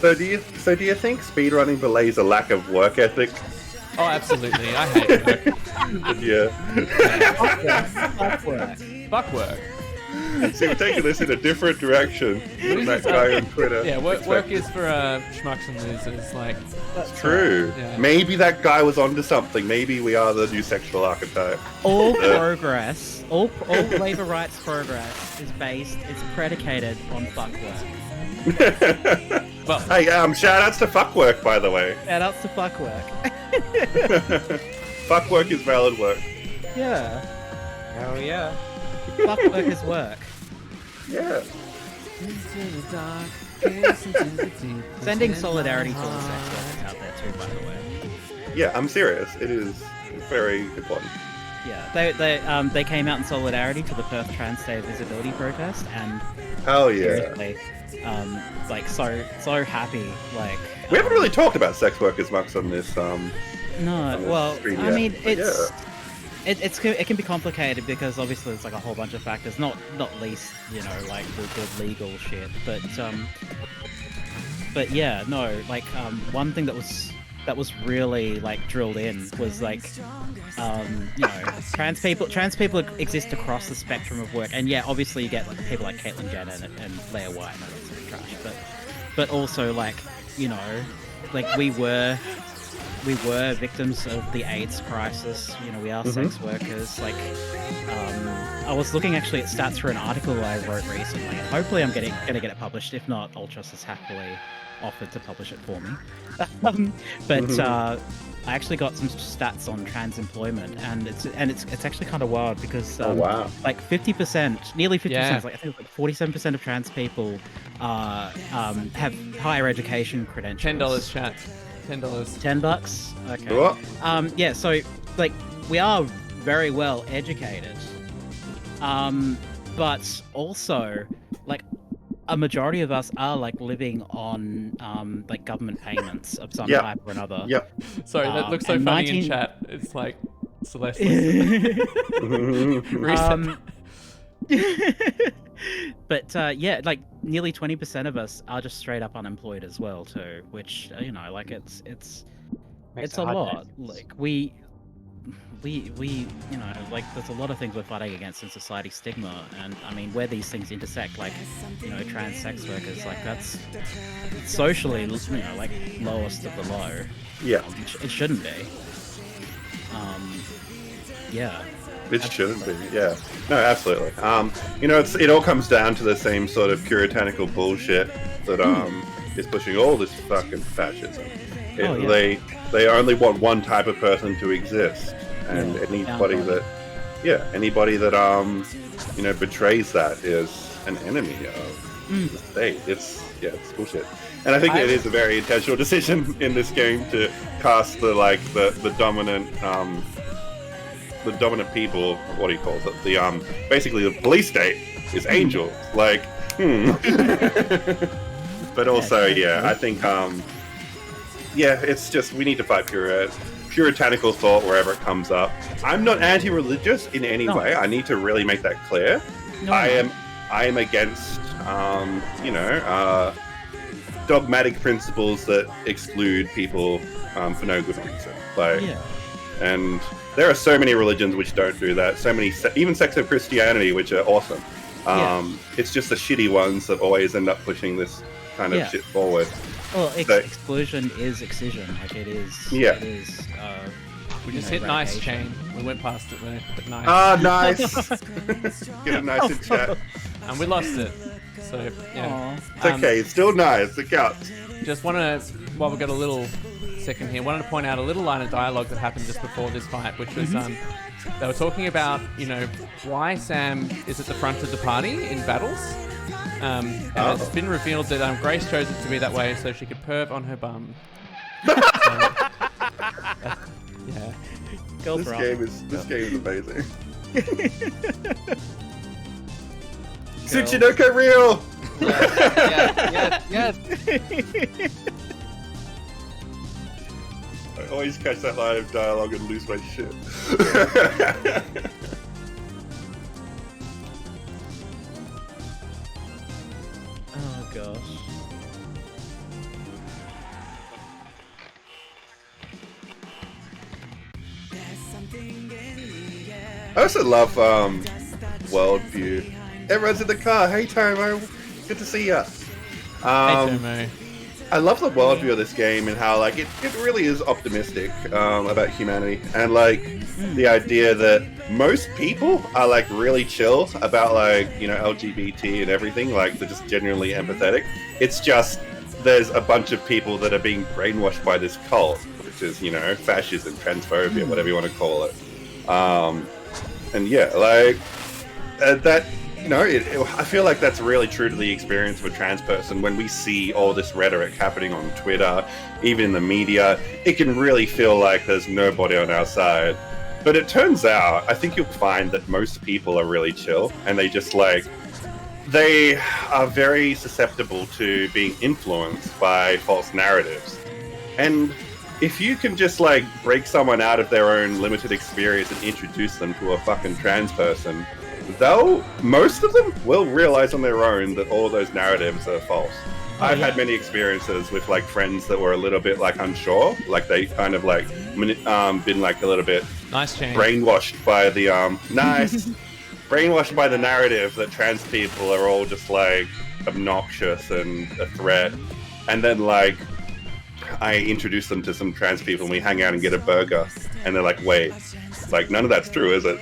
So do you think speedrunning belays a lack of work ethic? Oh, absolutely. I hate work. Yeah. Fuck work. Fuck work. See, we're taking this in a different direction from that guy on Twitter. Yeah, work is for schmucks and losers. Like, That's true. Yeah. Maybe that guy was onto something. Maybe we are the new sexual archetype. All progress, all labor rights progress is predicated on fuck work. well, Hey, shout outs to fuck work, by the way. Shout outs to fuck work. Fuck work is valid work. Yeah. Hell yeah. Fuck work is work. Yeah. Sending solidarity to the sex workers out there too, by the way. Yeah, I'm serious. It is very important. Yeah, they came out in solidarity to the Perth Trans Day Visibility protest, and Hell yeah. seriously, like so happy. Like We haven't really talked about sex workers much on this. no, on this well, stream I yet, mean, but it's. It can be complicated because obviously there's like a whole bunch of factors, not least, you know, like the good legal shit, but yeah, no, like one thing that was really like drilled in was like you know, trans people exist across the spectrum of work, and yeah, obviously you get like people like Caitlyn Jenner and Leah White and all that sort of trash, but also like, you know, like we were victims of the AIDS crisis. You know, we are sex workers. Like, I was looking actually at stats for an article I wrote recently, and hopefully I'm gonna get it published. If not, Ultras has happily offered to publish it for me. But I actually got some stats on trans employment, and it's actually kind of wild because like 50%, nearly 50%, like I think like 47% of trans people have higher education credentials. $10 chat. $10. $10? Okay. What? Yeah, so like we are very well educated. But also like a majority of us are like living on like government payments of some type or another. Yep. Sorry, that looks so funny in chat. It's like Celeste. But yeah, like nearly 20% of us are just straight up unemployed as well too, which you know, like it's a lot. Like we you know, like there's a lot of things we're fighting against in society, stigma, and I mean where these things intersect, like, you know, trans sex workers, like that's socially, you know, like lowest of the low. Yeah. It shouldn't be. Yeah. It shouldn't be, yeah. No, absolutely. You know, it all comes down to the same sort of puritanical bullshit that is pushing all this fucking fascism. They only want one type of person to exist, and anybody that you know, betrays that is an enemy of the state. It's bullshit. And I think it is a very intentional decision in this game to cast the dominant people, what do you call it? The basically the police state is angels. Like, But also, I think it's just we need to fight puritanical thought wherever it comes up. I'm not anti-religious in any way. I need to really make that clear. I am against you know, dogmatic principles that exclude people for no good reason. Like, and there are so many religions which don't do that. So many, even sects of Christianity, which are awesome. It's just the shitty ones that always end up pushing this kind of shit forward. Well, exclusion is excision. Like it is. Yeah. It is. We just hit nice chain. We went past it there, but nice. Ah, nice. Get a nice in chat. And we lost it. So yeah. It's okay. It's still nice. It counts. Just want to, while we've got a little second here, wanted to point out a little line of dialogue that happened just before this fight, which was they were talking about, you know, why Sam is at the front of the party in battles. And it's been revealed that Grace chose it to be that way so she could perv on her bum. Yeah. This game is amazing. Tsuchinoko real! Yes. I always catch that line of dialogue and lose my shit. Oh gosh. I also love worldview. Everyone's in the car. Hey, Tomo. Good to see ya. Hey, Tomo. I love the worldview of this game and how like it really is optimistic about humanity and like the idea that most people are like really chill about like, you know, LGBT and everything, like they're just genuinely empathetic. It's just there's a bunch of people that are being brainwashed by this cult, which is, you know, fascism, transphobia, whatever you want to call it. And yeah, like that. You know, I feel like that's really true to the experience of a trans person. When we see all this rhetoric happening on Twitter, even in the media, it can really feel like there's nobody on our side. But it turns out, I think you'll find that most people are really chill, and they just like, they are very susceptible to being influenced by false narratives. And if you can just like break someone out of their own limited experience and introduce them to a fucking trans person, though most of them will realize on their own that all those narratives are false. I've had many experiences with like friends that were a little bit like unsure, like they kind of like been like a little bit Nice change. brainwashed by the brainwashed by the narrative that trans people are all just like obnoxious and a threat, and then like I introduce them to some trans people and we hang out and get a burger, and they're like, wait, like none of that's true, is it?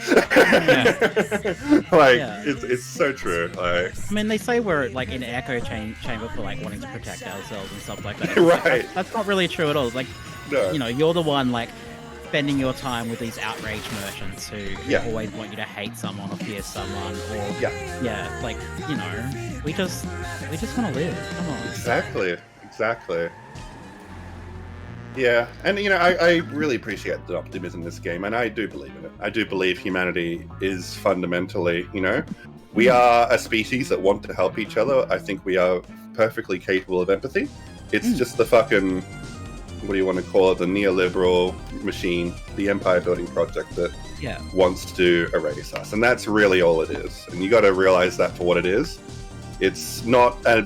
Like it's so true. Like, I mean, they say we're like in an echo chamber for like wanting to protect ourselves and stuff like that. Right. That's not really true at all. Like, no. you know, you're the one like spending your time with these outrage merchants who always want you to hate someone or fear someone or like, you know, we just want to live. Come on. Exactly. Yeah, and you know, I really appreciate the optimism in this game, and I do believe in it. I do believe humanity is fundamentally, you know, we are a species that want to help each other. I think we are perfectly capable of empathy. It's just the fucking, what do you want to call it, the neoliberal machine, the empire building project that wants to erase us, and that's really all it is. And you got to realize that for what it is. It's not a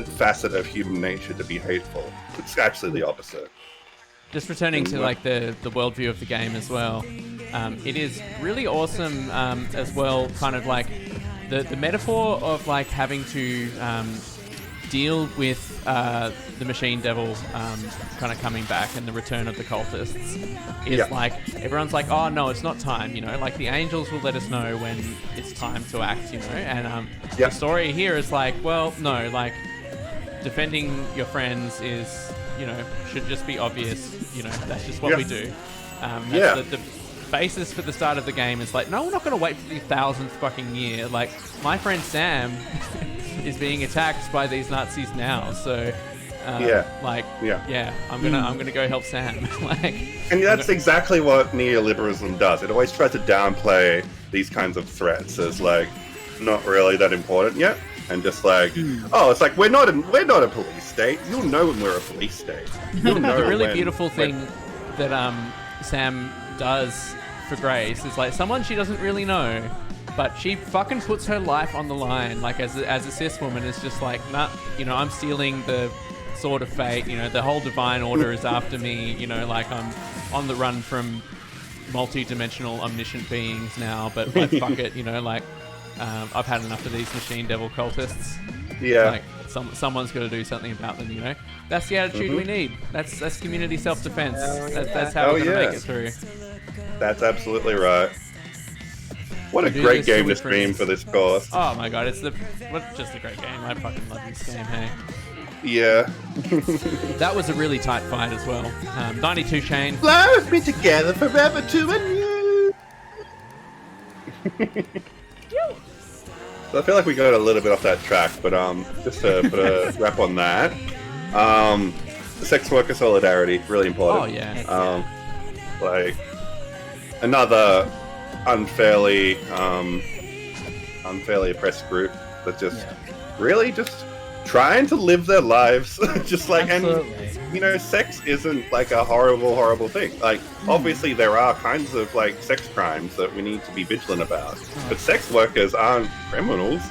facet of human nature to be hateful. It's actually the opposite. Just returning to like the worldview of the game as well, it is really awesome as well. Kind of like the metaphor of like having to deal with the machine devil kind of coming back and the return of the cultists is like everyone's like, oh no, it's not time, you know, like the angels will let us know when it's time to act, you know, and the story here is like, well, no, like defending your friends is, you know, should just be obvious, you know, that's just what we do. The basis for the start of the game is like, no, we're not going to wait for the 1000th fucking year. Like, my friend Sam is being attacked by these Nazis now, so I'm gonna go help Sam. Like, and that's exactly what neoliberalism does. It always tries to downplay these kinds of threats as like not really that important yet. And just like, oh, it's like we're not a police state. You'll know when we're a police state. You'll know. The really beautiful thing that Sam does for Grace is like someone she doesn't really know, but she fucking puts her life on the line. Like as a cis woman, is just like, nah, you know, I'm stealing the sword of fate. You know, the whole divine order is after me. You know, like I'm on the run from multi-dimensional omniscient beings now. But like, fuck it. You know, like. I've had enough of these machine devil cultists. Yeah. Like, someone's got to do something about them, you know? That's the attitude we need. That's community self-defense. That's how we're going to make it through. That's absolutely right. What a great game to stream for this course. Oh my god, just a great game. I fucking love this game, hey? Yeah. That was a really tight fight as well. 92 Shane. Let's be together forever to a new. So I feel like we got a little bit off that track, but just to put a wrap on that, sex worker solidarity, really important. Oh yeah. Like another unfairly oppressed group that just really just trying to live their lives, just like Absolutely. And you know, sex isn't like a horrible thing. Like obviously there are kinds of like sex crimes that we need to be vigilant about, but sex workers aren't criminals.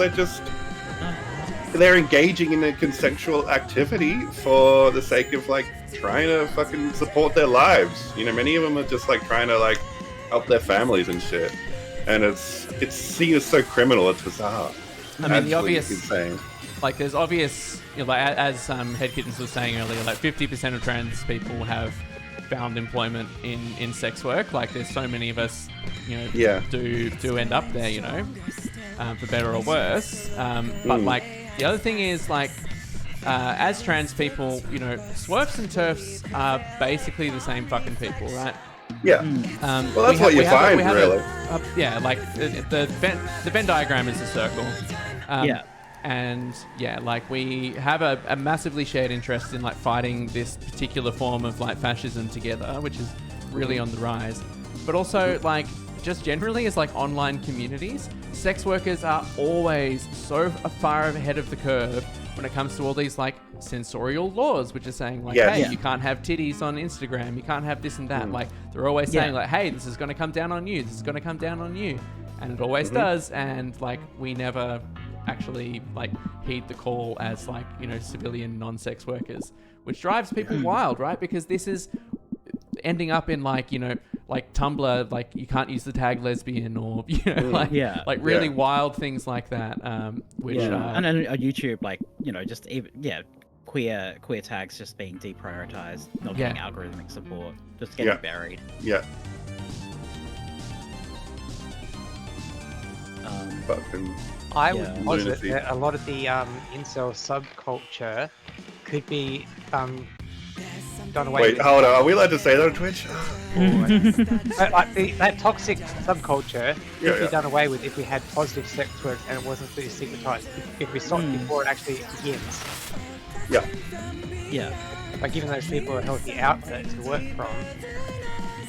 They're engaging in a consensual activity for the sake of like trying to fucking support their lives. You know, many of them are just like trying to like help their families and shit. and it's seen as so criminal. It's bizarre. I mean, the Absolutely obvious, insane. like, there's obvious, you know, like, as Head Kittens was saying earlier, like 50% of trans people have found employment in sex work. Like, there's so many of us, you know, do end up there, you know, for better or worse. But like, the other thing is, like, as trans people, you know, SWERFs and TERFs are basically the same fucking people, right? Yeah. Well, that's what you find, really. Yeah, like the Venn diagram is a circle. Yeah. And yeah, like we have a massively shared interest in like fighting this particular form of like fascism together, which is really on the rise. But also like just generally as like online communities, sex workers are always so far ahead of the curve when it comes to all these like censorial laws, which are saying like, hey, you can't have titties on Instagram, you can't have this and that. Like they're always saying like, hey, this is going to come down on you, this is going to come down on you. And it always does. And like, we never actually like heed the call as like, you know, civilian non-sex workers, which drives people wild, right? Because this is ending up in like, you know, like Tumblr, like you can't use the tag lesbian, or you know, like really wild things like that. Which and on YouTube, like, you know, just even queer tags just being deprioritized, not getting algorithmic support, just getting buried. Yeah. I would posit that a lot of the incel subculture could be done away with. Wait, hold on. Are we allowed to say that on Twitch? Like that toxic subculture could be done away with if we had positive sex work and it wasn't so stigmatized. If we stopped before it actually begins. Yeah. Yeah. By giving those people a healthy outlet to work from.